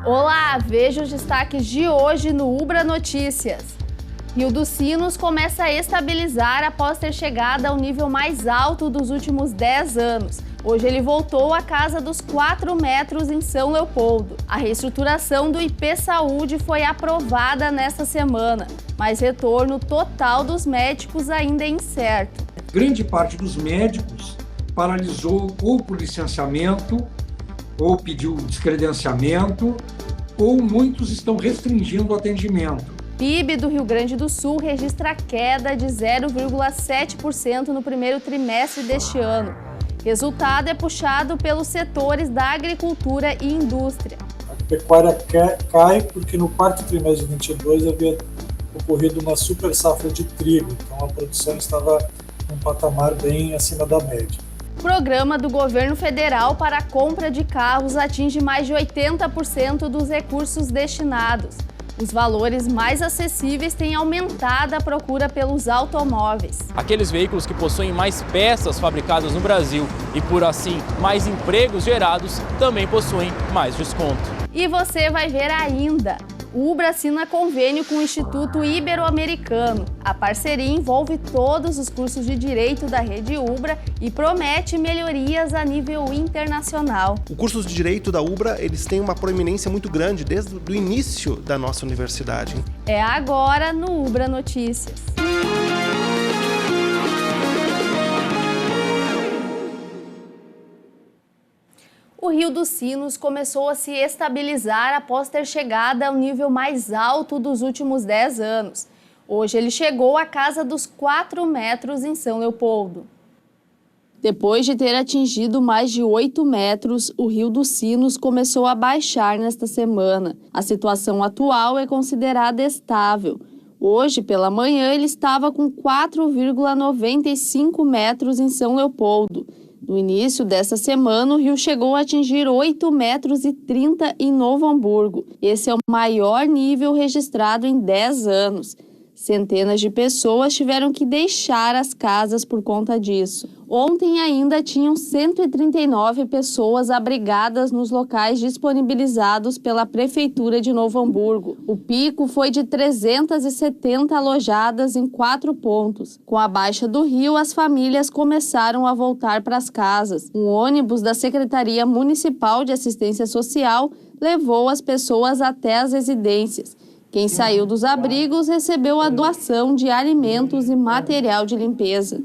Olá, veja os destaques de hoje no Ubra Notícias. Rio dos Sinos começa a estabilizar após ter chegado ao nível mais alto dos últimos 10 anos. Hoje ele voltou à casa dos 4 metros em São Leopoldo. A reestruturação do IP Saúde foi aprovada nesta semana, mas retorno total dos médicos ainda é incerto. Grande parte dos médicos paralisou ou por licenciamento, ou pediu descredenciamento, ou muitos estão restringindo o atendimento. PIB do Rio Grande do Sul registra queda de 0,7% no primeiro trimestre deste ano. Resultado é puxado pelos setores da agricultura e indústria. A pecuária cai porque no quarto trimestre de 2022 havia ocorrido uma super safra de trigo, então a produção estava num patamar bem acima da média. O programa do governo federal para a compra de carros atinge mais de 80% dos recursos destinados. Os valores mais acessíveis têm aumentado a procura pelos automóveis. Aqueles veículos que possuem mais peças fabricadas no Brasil e, por assim, mais empregos gerados, também possuem mais desconto. E você vai ver ainda. O Ubra assina convênio com o Instituto Ibero-Americano. A parceria envolve todos os cursos de Direito da rede Ubra e promete melhorias a nível internacional. Os cursos de Direito da Ubra, eles têm uma proeminência muito grande desde o início da nossa universidade. É agora no Ubra Notícias. O Rio dos Sinos começou a se estabilizar após ter chegado ao nível mais alto dos últimos 10 anos. Hoje ele chegou à casa dos 4 metros em São Leopoldo. Depois de ter atingido mais de 8 metros, o Rio dos Sinos começou a baixar nesta semana. A situação atual é considerada estável. Hoje, pela manhã, ele estava com 4,95 metros em São Leopoldo. No início desta semana, o rio chegou a atingir 8,30 metros em Novo Hamburgo. Esse é o maior nível registrado em 10 anos. Centenas de pessoas tiveram que deixar as casas por conta disso. Ontem ainda tinham 139 pessoas abrigadas nos locais disponibilizados pela Prefeitura de Novo Hamburgo. O pico foi de 370 alojadas em 4 pontos. Com a baixa do rio, as famílias começaram a voltar para as casas. Um ônibus da Secretaria Municipal de Assistência Social levou as pessoas até as residências. Quem saiu dos abrigos recebeu a doação de alimentos e material de limpeza.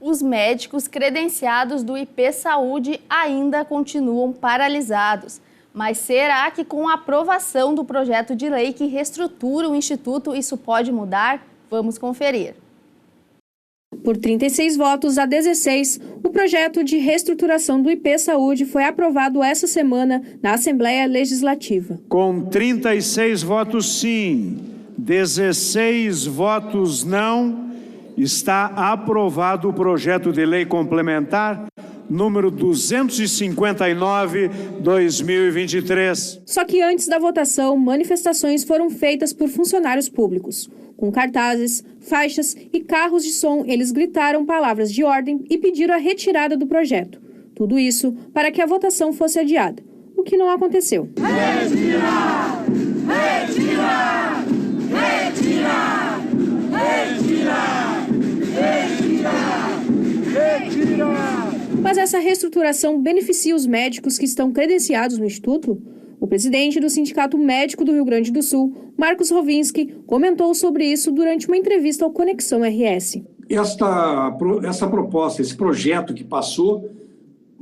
Os médicos credenciados do IP Saúde ainda continuam paralisados. Mas será que com a aprovação do projeto de lei que reestrutura o Instituto isso pode mudar? Vamos conferir. Por 36 votos a 16, o projeto de reestruturação do IP Saúde foi aprovado essa semana na Assembleia Legislativa. Com 36 votos sim, 16 votos não, está aprovado o projeto de lei complementar número 259/2023. Só que antes da votação, manifestações foram feitas por funcionários públicos. Com cartazes, faixas e carros de som, eles gritaram palavras de ordem e pediram a retirada do projeto. Tudo isso para que a votação fosse adiada, o que não aconteceu. Retira! Retira! Retira! Retira! Retira! Retira! Mas essa reestruturação beneficia os médicos que estão credenciados no Instituto? O presidente do Sindicato Médico do Rio Grande do Sul, Marcos Rovinski, comentou sobre isso durante uma entrevista ao Conexão RS. Essa proposta, esse projeto que passou,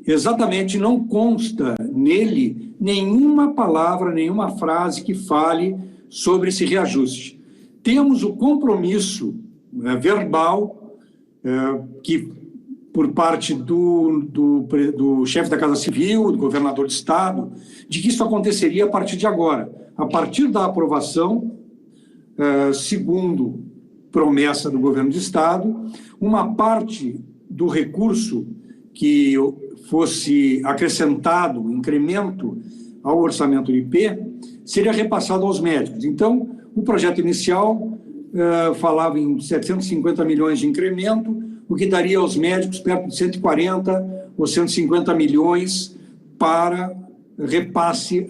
exatamente não consta nele nenhuma palavra, nenhuma frase que fale sobre esse reajuste. Temos o compromisso verbal que por parte do chefe da Casa Civil, do governador de estado, de que isso aconteceria a partir de agora. A partir da aprovação, segundo promessa do governo de estado, uma parte do recurso que fosse acrescentado, incremento ao orçamento do IP, seria repassado aos médicos. Então, o projeto inicial falava em 750 milhões de incremento, o que daria aos médicos perto de 140 ou 150 milhões para repasse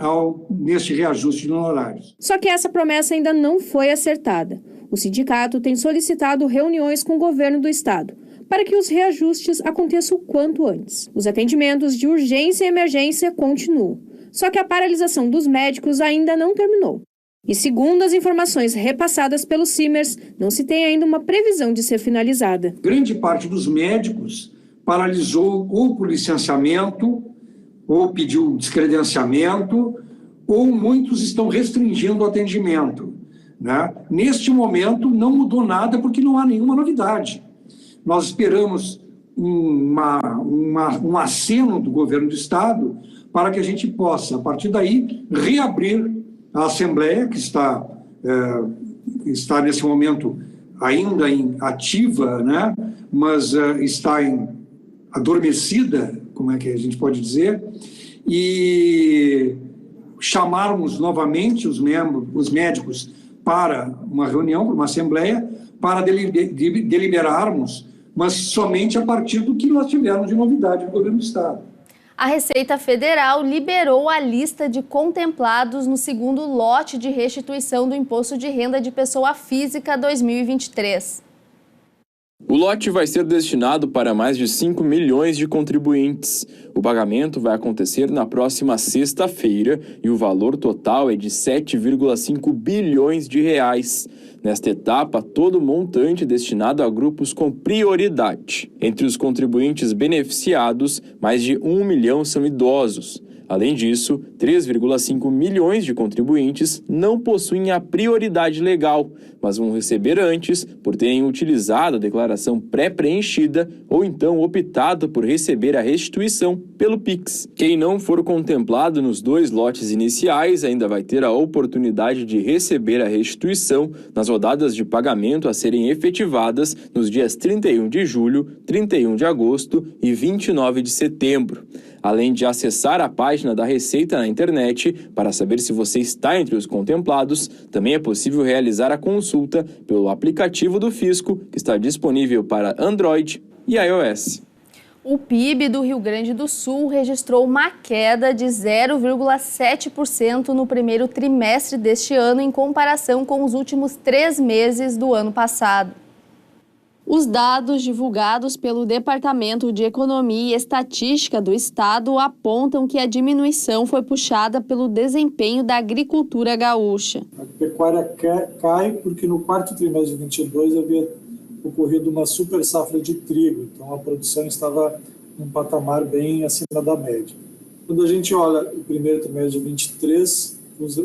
neste reajuste de honorários. Só que essa promessa ainda não foi acertada. O sindicato tem solicitado reuniões com o governo do estado para que os reajustes aconteçam o quanto antes. Os atendimentos de urgência e emergência continuam, só que a paralisação dos médicos ainda não terminou. E segundo as informações repassadas pelos Simers, não se tem ainda uma previsão de ser finalizada. Grande parte dos médicos paralisou ou por licenciamento, ou pediu descredenciamento, ou muitos estão restringindo o atendimento, né? Neste momento não mudou nada porque não há nenhuma novidade. Nós esperamos um aceno do governo do estado para que a gente possa, a partir daí, reabrir a Assembleia, que está nesse momento ainda ativa, né? Mas está adormecida, como é que a gente pode dizer, e chamarmos novamente os médicos para uma reunião, para uma Assembleia, para deliberarmos, mas somente a partir do que nós tivermos de novidade do governo do estado. A Receita Federal liberou a lista de contemplados no segundo lote de restituição do Imposto de Renda de Pessoa Física 2023. O lote vai ser destinado para mais de 5 milhões de contribuintes. O pagamento vai acontecer na próxima sexta-feira e o valor total é de 7,5 bilhões de reais. Nesta etapa, todo montante destinado a grupos com prioridade. Entre os contribuintes beneficiados, mais de 1 milhão são idosos. Além disso, 3,5 milhões de contribuintes não possuem a prioridade legal, mas vão receber antes por terem utilizado a declaração pré-preenchida ou então optado por receber a restituição pelo Pix. Quem não for contemplado nos 2 lotes iniciais ainda vai ter a oportunidade de receber a restituição nas rodadas de pagamento a serem efetivadas nos dias 31 de julho, 31 de agosto e 29 de setembro. Além de acessar a página da Receita na internet para saber se você está entre os contemplados, também é possível realizar a consulta pelo aplicativo do Fisco, que está disponível para Android e iOS. O PIB do Rio Grande do Sul registrou uma queda de 0,7% no primeiro trimestre deste ano em comparação com os últimos 3 meses do ano passado. Os dados divulgados pelo Departamento de Economia e Estatística do Estado apontam que a diminuição foi puxada pelo desempenho da agricultura gaúcha. A pecuária cai porque no quarto trimestre de 2022 havia ocorrido uma super safra de trigo, então a produção estava num patamar bem acima da média. Quando a gente olha o primeiro trimestre de 2023,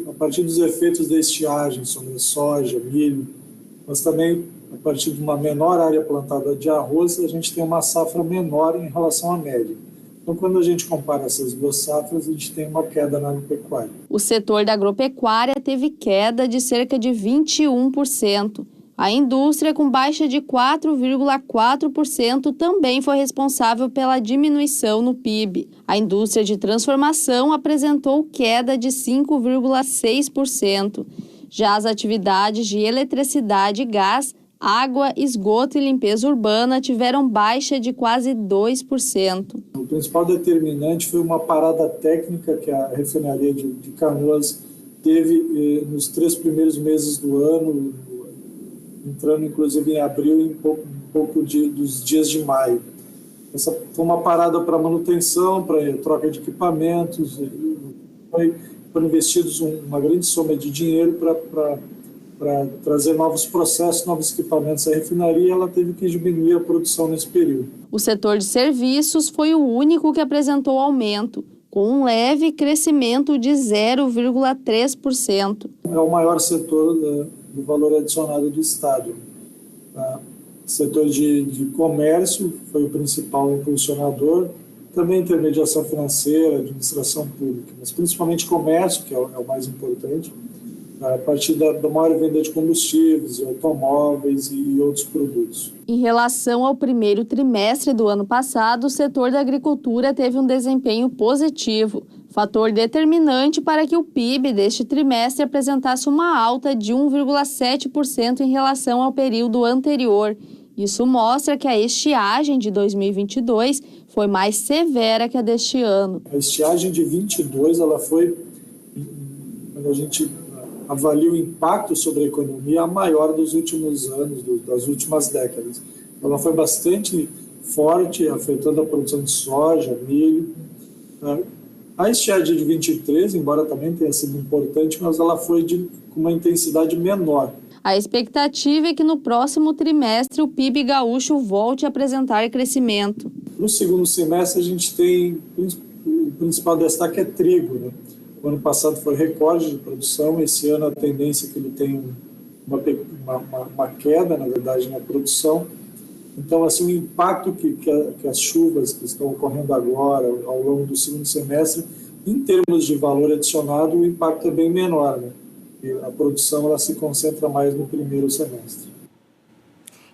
a partir dos efeitos da estiagem sobre soja, milho, mas também a partir de uma menor área plantada de arroz, a gente tem uma safra menor em relação à média. Então, quando a gente compara essas 2 safras, a gente tem uma queda na agropecuária. O setor da agropecuária teve queda de cerca de 21%. A indústria, com baixa de 4,4%, também foi responsável pela diminuição no PIB. A indústria de transformação apresentou queda de 5,6%. Já as atividades de eletricidade e gás, água, esgoto e limpeza urbana tiveram baixa de quase 2%. O principal determinante foi uma parada técnica que a refinaria de Canoas teve nos 3 primeiros meses do ano, entrando inclusive em abril e um pouco dos dias de maio. Essa foi uma parada para manutenção, para troca de equipamentos, foram investidos uma grande soma de dinheiro para trazer novos processos, novos equipamentos à refinaria, e ela teve que diminuir a produção nesse período. O setor de serviços foi o único que apresentou aumento, com um leve crescimento de 0,3%. É o maior setor do valor adicionado do Estado. O setor de comércio foi o principal impulsionador, também intermediação financeira, administração pública, mas principalmente comércio, que é o mais importante, a partir da maior venda de combustíveis, automóveis e outros produtos. Em relação ao primeiro trimestre do ano passado, o setor da agricultura teve um desempenho positivo, fator determinante para que o PIB deste trimestre apresentasse uma alta de 1,7% em relação ao período anterior, Isso mostra que a estiagem de 2022 foi mais severa que a deste ano. A estiagem de 22, ela foi, quando a gente avalia o impacto sobre a economia, a maior dos últimos anos, das últimas décadas. Ela foi bastante forte, afetando a produção de soja, milho. A estiagem de 23, embora também tenha sido importante, mas ela foi com uma intensidade menor. A expectativa é que no próximo trimestre o PIB gaúcho volte a apresentar crescimento. No segundo semestre a gente tem, o principal destaque é trigo, né? O ano passado foi recorde de produção, esse ano a tendência é que ele tenha uma queda, na verdade, na produção. Então, assim, o impacto que as chuvas que estão ocorrendo agora, ao longo do segundo semestre, em termos de valor adicionado, o impacto é bem menor, né? E a produção ela se concentra mais no primeiro semestre.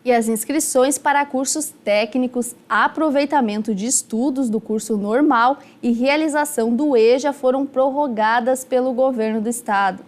E as inscrições para cursos técnicos, aproveitamento de estudos do curso normal e realização do EJA foram prorrogadas pelo governo do estado.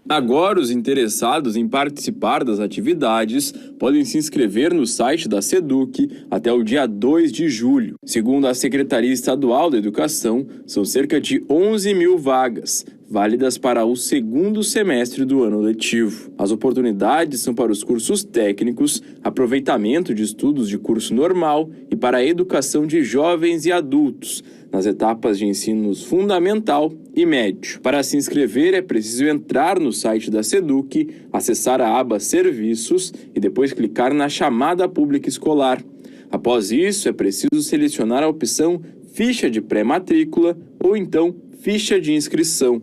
Agora, os interessados em participar das atividades podem se inscrever no site da SEDUC até o dia 2 de julho. Segundo a Secretaria Estadual da Educação, são cerca de 11 mil vagas, válidas para o segundo semestre do ano letivo. As oportunidades são para os cursos técnicos, aproveitamento de estudos de curso normal e para a educação de jovens e adultos, nas etapas de ensino fundamental e médio. Para se inscrever, é preciso entrar no site da SEDUC, acessar a aba Serviços e depois clicar na chamada pública escolar. Após isso, é preciso selecionar a opção Ficha de Pré-Matrícula ou então Ficha de Inscrição.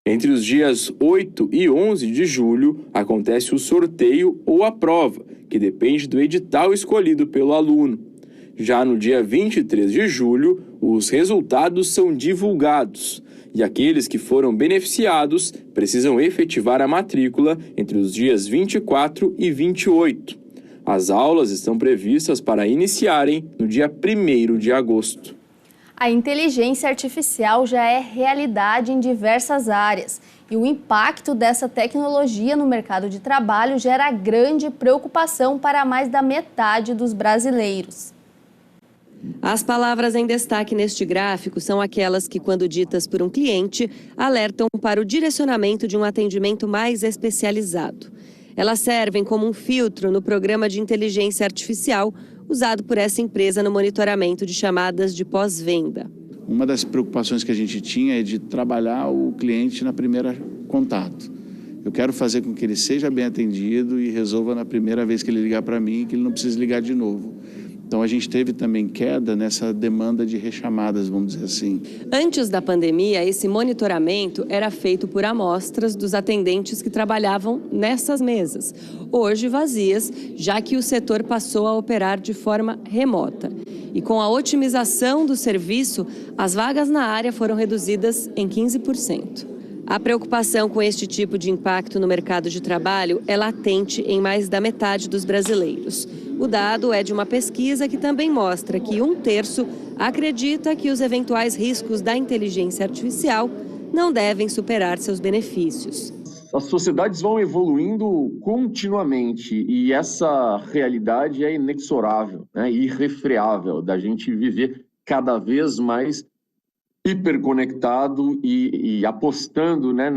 Entre os dias 8 e 11 de julho, acontece o sorteio ou a prova, que depende do edital escolhido pelo aluno. Já no dia 23 de julho, os resultados são divulgados e aqueles que foram beneficiados precisam efetivar a matrícula entre os dias 24 e 28. As aulas estão previstas para iniciarem no dia 1º de agosto. A inteligência artificial já é realidade em diversas áreas e o impacto dessa tecnologia no mercado de trabalho gera grande preocupação para mais da metade dos brasileiros. As palavras em destaque neste gráfico são aquelas que, quando ditas por um cliente, alertam para o direcionamento de um atendimento mais especializado. Elas servem como um filtro no programa de inteligência artificial usado por essa empresa no monitoramento de chamadas de pós-venda. Uma das preocupações que a gente tinha é de trabalhar o cliente na primeira contato. Eu quero fazer com que ele seja bem atendido e resolva na primeira vez que ele ligar para mim, que ele não precise ligar de novo. Então, a gente teve também queda nessa demanda de rechamadas, vamos dizer assim. Antes da pandemia, esse monitoramento era feito por amostras dos atendentes que trabalhavam nessas mesas, hoje vazias, já que o setor passou a operar de forma remota. E com a otimização do serviço, as vagas na área foram reduzidas em 15%. A preocupação com este tipo de impacto no mercado de trabalho é latente em mais da metade dos brasileiros. O dado é de uma pesquisa que também mostra que 1/3 acredita que os eventuais riscos da inteligência artificial não devem superar seus benefícios. As sociedades vão evoluindo continuamente e essa realidade é inexorável, né, irrefreável, da gente viver cada vez mais hiperconectado e apostando, né,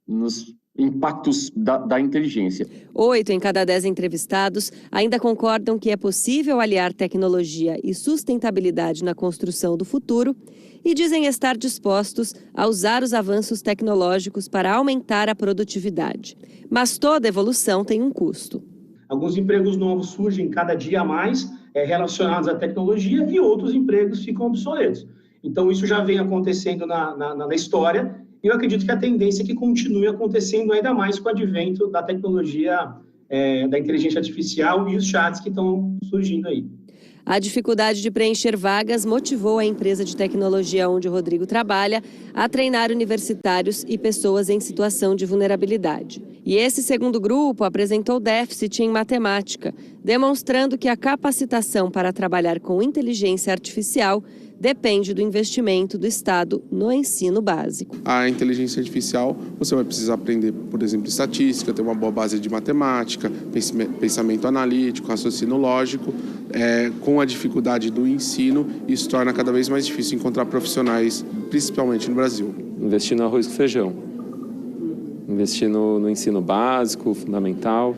nos impactos da inteligência. 8 em cada 10 entrevistados ainda concordam que é possível aliar tecnologia e sustentabilidade na construção do futuro e dizem estar dispostos a usar os avanços tecnológicos para aumentar a produtividade. Mas toda evolução tem um custo. Alguns empregos novos surgem cada dia a mais relacionados à tecnologia e outros empregos ficam obsoletos. Então, isso já vem acontecendo na história e eu acredito que a tendência é que continue acontecendo ainda mais com o advento da tecnologia, da inteligência artificial e os chats que estão surgindo aí. A dificuldade de preencher vagas motivou a empresa de tecnologia onde o Rodrigo trabalha a treinar universitários e pessoas em situação de vulnerabilidade. E esse segundo grupo apresentou déficit em matemática, demonstrando que a capacitação para trabalhar com inteligência artificial depende do investimento do Estado no ensino básico. A inteligência artificial, você vai precisar aprender, por exemplo, estatística, ter uma boa base de matemática, pensamento analítico, raciocínio lógico. Com a dificuldade do ensino, isso torna cada vez mais difícil encontrar profissionais, principalmente no Brasil. Investir no arroz com feijão, investir no ensino básico, fundamental.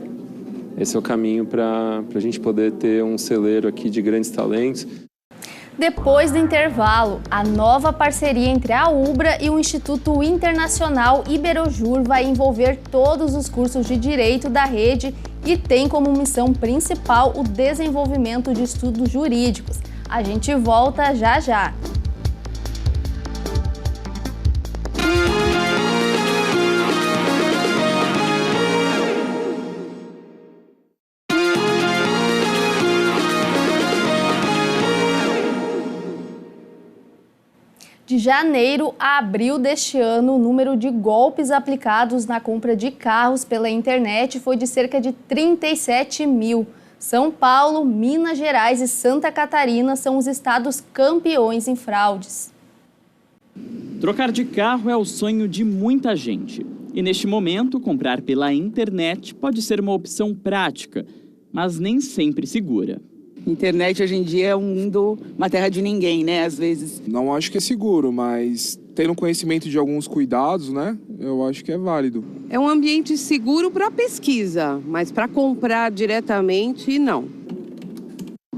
Esse é o caminho para a gente poder ter um celeiro aqui de grandes talentos. Depois do intervalo, a nova parceria entre a UBRA e o Instituto Internacional Iberojur vai envolver todos os cursos de direito da rede e tem como missão principal o desenvolvimento de estudos jurídicos. A gente volta já já. De janeiro a abril deste ano, o número de golpes aplicados na compra de carros pela internet foi de cerca de 37 mil. São Paulo, Minas Gerais e Santa Catarina são os estados campeões em fraudes. Trocar de carro é o sonho de muita gente. E neste momento, comprar pela internet pode ser uma opção prática, mas nem sempre segura. Internet hoje em dia é um mundo, uma terra de ninguém, né, às vezes. Não acho que é seguro, mas tendo conhecimento de alguns cuidados, né, eu acho que é válido. É um ambiente seguro para pesquisa, mas para comprar diretamente, não.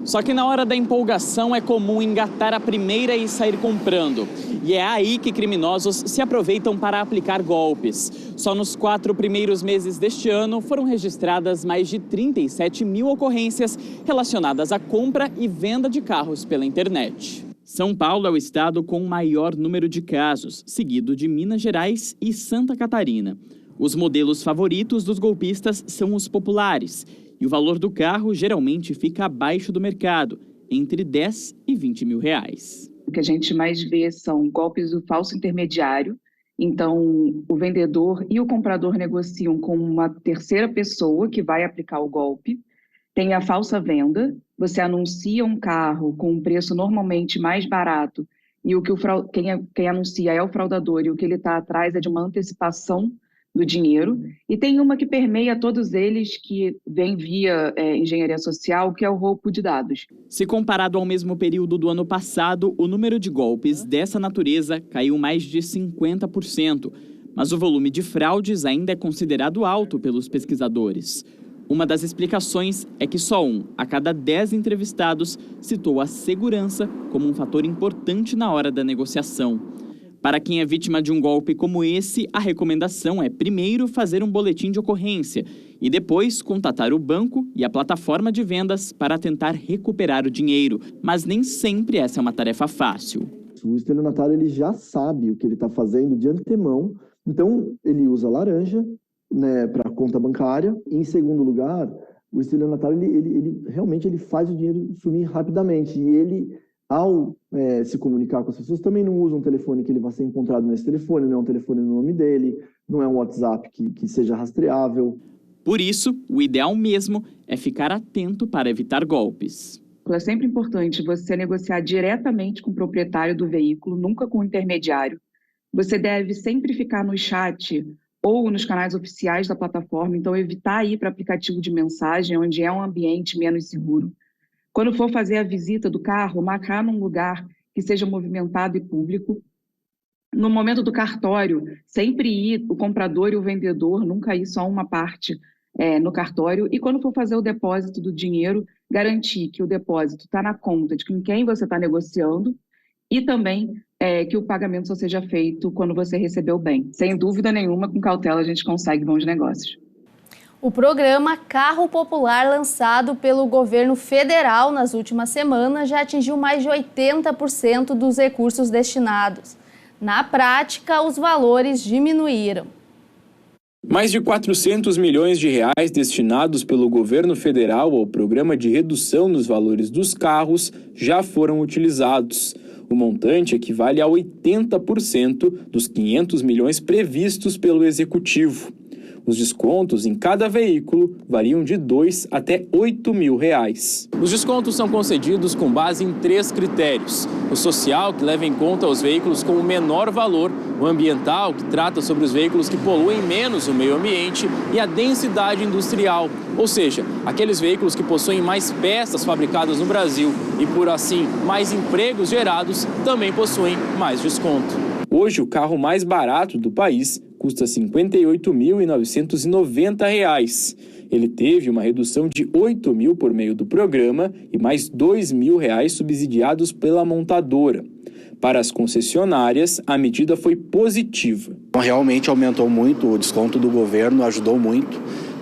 Só que na hora da empolgação é comum engatar a primeira e sair comprando. E é aí que criminosos se aproveitam para aplicar golpes. Só nos 4 primeiros meses deste ano foram registradas mais de 37 mil ocorrências relacionadas à compra e venda de carros pela internet. São Paulo é o estado com o maior número de casos, seguido de Minas Gerais e Santa Catarina. Os modelos favoritos dos golpistas são os populares. E o valor do carro geralmente fica abaixo do mercado, entre 10 e 20 mil reais. O que a gente mais vê são golpes do falso intermediário. Então, o vendedor e o comprador negociam com uma terceira pessoa que vai aplicar o golpe. Tem a falsa venda. Você anuncia um carro com um preço normalmente mais barato e o que quem anuncia é o fraudador e o que ele está atrás é de uma antecipação do dinheiro, e tem uma que permeia todos eles, que vem via engenharia social, que é o roubo de dados. Se comparado ao mesmo período do ano passado, o número de golpes dessa natureza caiu mais de 50%, mas o volume de fraudes ainda é considerado alto pelos pesquisadores. Uma das explicações é que só 1 a cada 10 entrevistados citou a segurança como um fator importante na hora da negociação. Para quem é vítima de um golpe como esse, a recomendação é primeiro fazer um boletim de ocorrência e depois contatar o banco e a plataforma de vendas para tentar recuperar o dinheiro. Mas nem sempre essa é uma tarefa fácil. O estelionatário ele já sabe o que ele está fazendo de antemão, então ele usa laranja, né, para a conta bancária. E, em segundo lugar, o estelionatário ele realmente faz o dinheiro sumir rapidamente e ele... Ao se comunicar com as pessoas, também não usa um telefone que ele vai ser encontrado nesse telefone, não é um telefone no nome dele, não é um WhatsApp que seja rastreável. Por isso, o ideal mesmo é ficar atento para evitar golpes. É sempre importante você negociar diretamente com o proprietário do veículo, nunca com o intermediário. Você deve sempre ficar no chat ou nos canais oficiais da plataforma, então evitar ir para aplicativo de mensagem, onde é um ambiente menos seguro. Quando for fazer a visita do carro, marcar num lugar que seja movimentado e público. No momento do cartório, sempre ir o comprador e o vendedor, nunca ir só uma parte no cartório. E quando for fazer o depósito do dinheiro, garantir que o depósito está na conta de com quem você está negociando e também que o pagamento só seja feito quando você recebeu o bem. Sem dúvida nenhuma, com cautela a gente consegue bons negócios. O programa Carro Popular, lançado pelo governo federal nas últimas semanas, já atingiu mais de 80% dos recursos destinados. Na prática, os valores diminuíram. Mais de 400 milhões de reais destinados pelo governo federal ao programa de redução nos valores dos carros já foram utilizados. O montante equivale a 80% dos 500 milhões previstos pelo Executivo. Os descontos em cada veículo variam de R$ 2.000 até R$ 8.000. Os descontos são concedidos com base em 3 critérios. O social, que leva em conta os veículos com o menor valor, o ambiental, que trata sobre os veículos que poluem menos o meio ambiente, e a densidade industrial, ou seja, aqueles veículos que possuem mais peças fabricadas no Brasil e, por assim, mais empregos gerados, também possuem mais desconto. Hoje, o carro mais barato do país custa R$ 58.990. Ele teve uma redução de R$ 8.000 por meio do programa e mais R$ 2.000 subsidiados pela montadora. Para as concessionárias, a medida foi positiva. Realmente aumentou muito, o desconto do governo ajudou muito.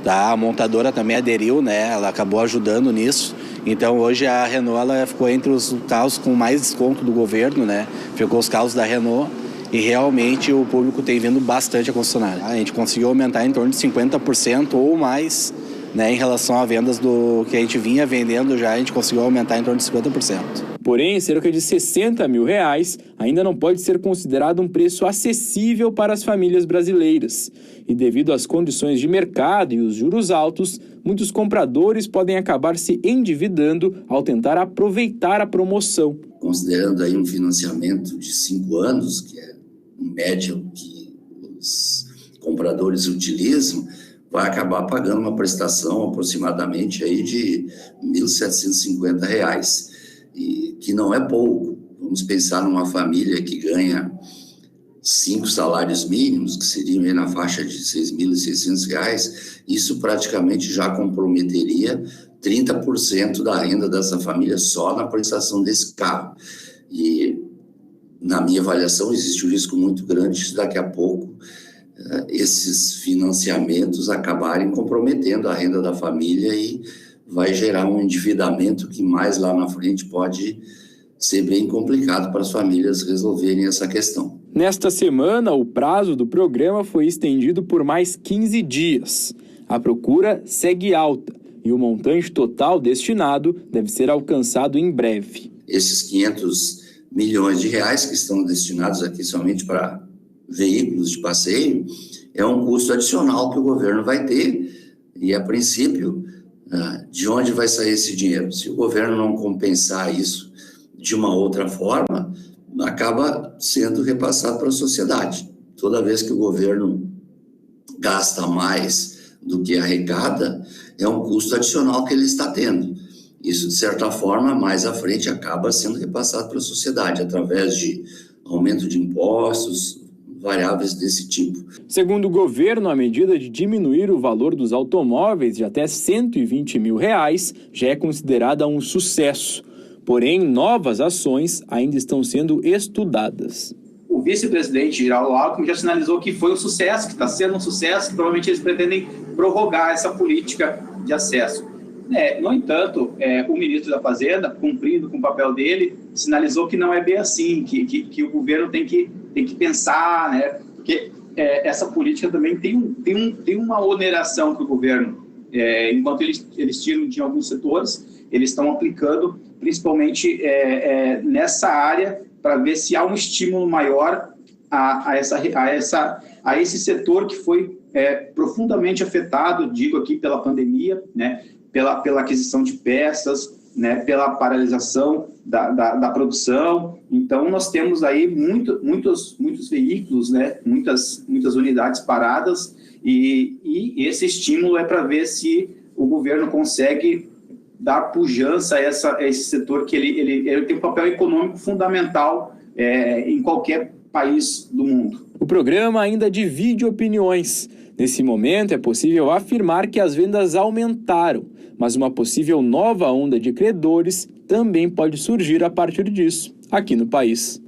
A montadora também aderiu, né? Ela acabou ajudando nisso. Então hoje a Renault ela ficou entre os carros com mais desconto do governo, né? Ficou os carros da Renault. E realmente o público tem vindo bastante à concessionária. A gente conseguiu aumentar em torno de 50% ou mais, né, em relação a vendas do que a gente vinha vendendo já, a gente conseguiu aumentar em torno de 50%. Porém, cerca de R$ 60.000 ainda não pode ser considerado um preço acessível para as famílias brasileiras. E devido às condições de mercado e os juros altos, muitos compradores podem acabar se endividando ao tentar aproveitar a promoção. Considerando aí um financiamento de 5 anos, que é em média o que os compradores utilizam, vai acabar pagando uma prestação aproximadamente aí de R$ 1.750, e que não é pouco. Vamos pensar numa família que ganha 5 salários mínimos, que seriam aí na faixa de R$ 6.600, isso praticamente já comprometeria 30% da renda dessa família só na prestação desse carro. E, na minha avaliação, existe um risco muito grande de daqui a pouco esses financiamentos acabarem comprometendo a renda da família e vai gerar um endividamento que mais lá na frente pode ser bem complicado para as famílias resolverem essa questão. Nesta semana, o prazo do programa foi estendido por mais 15 dias. A procura segue alta e o montante total destinado deve ser alcançado em breve. Esses 500 milhões de reais que estão destinados aqui somente para veículos de passeio é um custo adicional que o governo vai ter e, a princípio, de onde vai sair esse dinheiro? Se o governo não compensar isso de uma outra forma, acaba sendo repassado para a sociedade. Toda vez que o governo gasta mais do que arrecada, é um custo adicional que ele está tendo. Isso, de certa forma, mais à frente acaba sendo repassado para a sociedade, através de aumento de impostos, variáveis desse tipo. Segundo o governo, a medida de diminuir o valor dos automóveis de até R$ 120 mil já é considerada um sucesso. Porém, novas ações ainda estão sendo estudadas. O vice-presidente Geraldo Alckmin já sinalizou que foi um sucesso, que está sendo um sucesso, que provavelmente eles pretendem prorrogar essa política de acesso. No entanto, o ministro da Fazenda, cumprindo com o papel dele, sinalizou que não é bem assim, que o governo tem que pensar, né? Porque essa política também tem uma oneração que o governo, enquanto eles tiram de alguns setores, eles estão aplicando principalmente nessa área para ver se há um estímulo maior a esse setor que foi profundamente afetado, digo aqui, pela pandemia, né? Pela aquisição de peças, né, pela paralisação da produção. Então, nós temos aí muitos veículos, né, muitas unidades paradas, e esse estímulo é para ver se o governo consegue dar pujança a esse setor, que ele tem um papel econômico fundamental em qualquer país do mundo. O programa ainda divide opiniões. Nesse momento, é possível afirmar que as vendas aumentaram, mas uma possível nova onda de credores também pode surgir a partir disso, aqui no país.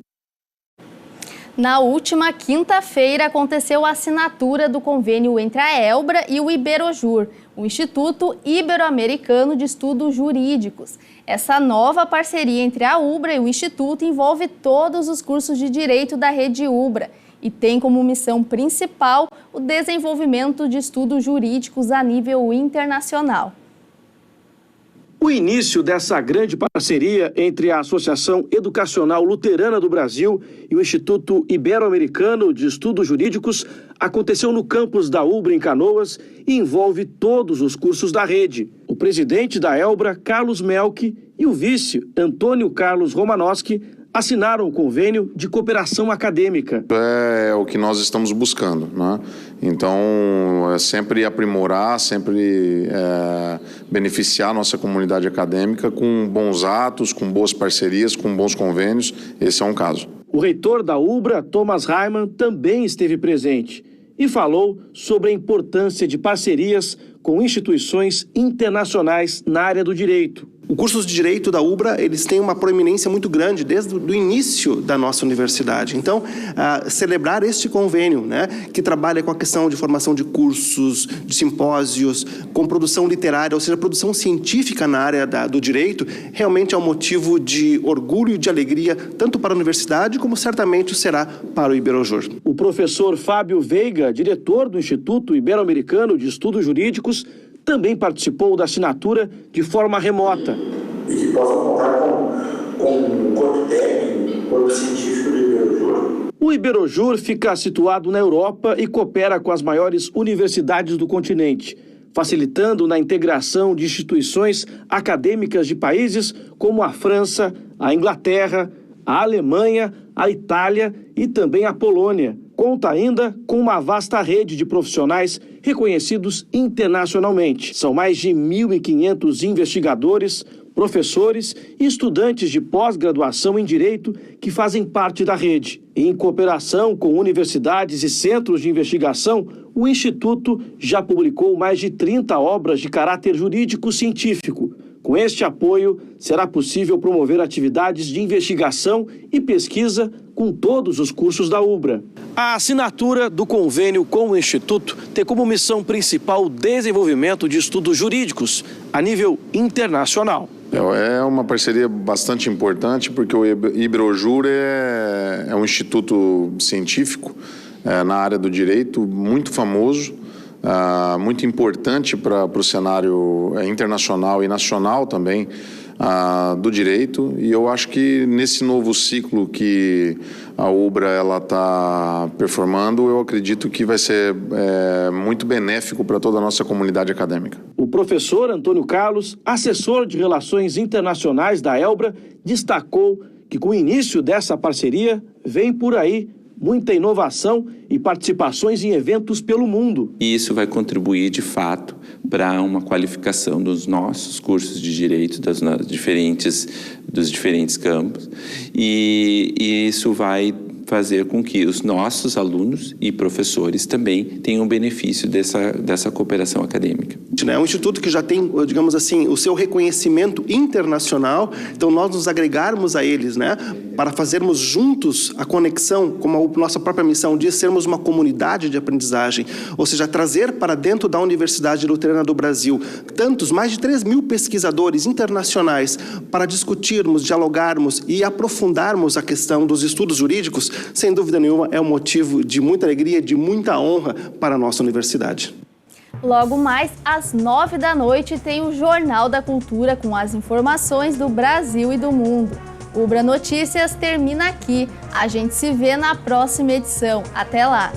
Na última quinta-feira, aconteceu a assinatura do convênio entre a Elbra e o Iberojur, o Instituto Ibero-Americano de Estudos Jurídicos. Essa nova parceria entre a UBRA e o Instituto envolve todos os cursos de Direito da rede UBRA e tem como missão principal o desenvolvimento de estudos jurídicos a nível internacional. O início dessa grande parceria entre a Associação Educacional Luterana do Brasil e o Instituto Ibero-Americano de Estudos Jurídicos aconteceu no campus da UBRA, em Canoas, e envolve todos os cursos da rede. O presidente da ELBRA, Carlos Melck, e o vice, Antônio Carlos Romanowski, assinaram o convênio de cooperação acadêmica. É o que nós estamos buscando, né? Então, é sempre aprimorar, sempre beneficiar a nossa comunidade acadêmica com bons atos, com boas parcerias, com bons convênios. Esse é um caso. O reitor da UBRA, Thomas Reimann, também esteve presente e falou sobre a importância de parcerias com instituições internacionais na área do direito. O curso de Direito da UBRA, eles têm uma proeminência muito grande desde o início da nossa universidade. Então, celebrar este convênio, né, que trabalha com a questão de formação de cursos, de simpósios, com produção literária, ou seja, produção científica na área do direito, realmente é um motivo de orgulho e de alegria, tanto para a universidade, como certamente será para o Iberojur. O professor Fábio Veiga, diretor do Instituto Ibero-Americano de Estudos Jurídicos, também participou da assinatura de forma remota. E que possam contar com um corpo técnico, um corpo científico do Iberojur. O Iberojur fica situado na Europa e coopera com as maiores universidades do continente, facilitando na integração de instituições acadêmicas de países como a França, a Inglaterra, a Alemanha, a Itália e também a Polônia. Conta ainda com uma vasta rede de profissionais reconhecidos internacionalmente. São mais de 1.500 investigadores, professores e estudantes de pós-graduação em Direito que fazem parte da rede. Em cooperação com universidades e centros de investigação, o Instituto já publicou mais de 30 obras de caráter jurídico-científico. Com este apoio, será possível promover atividades de investigação e pesquisa com todos os cursos da UBRA. A assinatura do convênio com o Instituto tem como missão principal o desenvolvimento de estudos jurídicos a nível internacional. É uma parceria bastante importante, porque o Iberojur é um instituto científico na área do direito, muito famoso, muito importante para o cenário internacional e nacional também do direito. E eu acho que nesse novo ciclo que a UBRA está performando, eu acredito que vai ser muito benéfico para toda a nossa comunidade acadêmica. O professor Antônio Carlos, assessor de Relações Internacionais da ELBRA, destacou que com o início dessa parceria vem por aí muita inovação e participações em eventos pelo mundo. E isso vai contribuir, de fato, para uma qualificação dos nossos cursos de direito dos diferentes campos. E isso vai fazer com que os nossos alunos e professores também tenham benefício dessa cooperação acadêmica. É um instituto que já tem, digamos assim, o seu reconhecimento internacional, então nós nos agregarmos a eles, né, para fazermos juntos a conexão, como a nossa própria missão de sermos uma comunidade de aprendizagem, ou seja, trazer para dentro da Universidade Luterana do Brasil mais de 3.000 pesquisadores internacionais para discutirmos, dialogarmos e aprofundarmos a questão dos estudos jurídicos, sem dúvida nenhuma, é um motivo de muita alegria, de muita honra para a nossa universidade. Logo mais, às 9 da noite, tem o Jornal da Cultura com as informações do Brasil e do mundo. O UBRA Notícias termina aqui. A gente se vê na próxima edição. Até lá!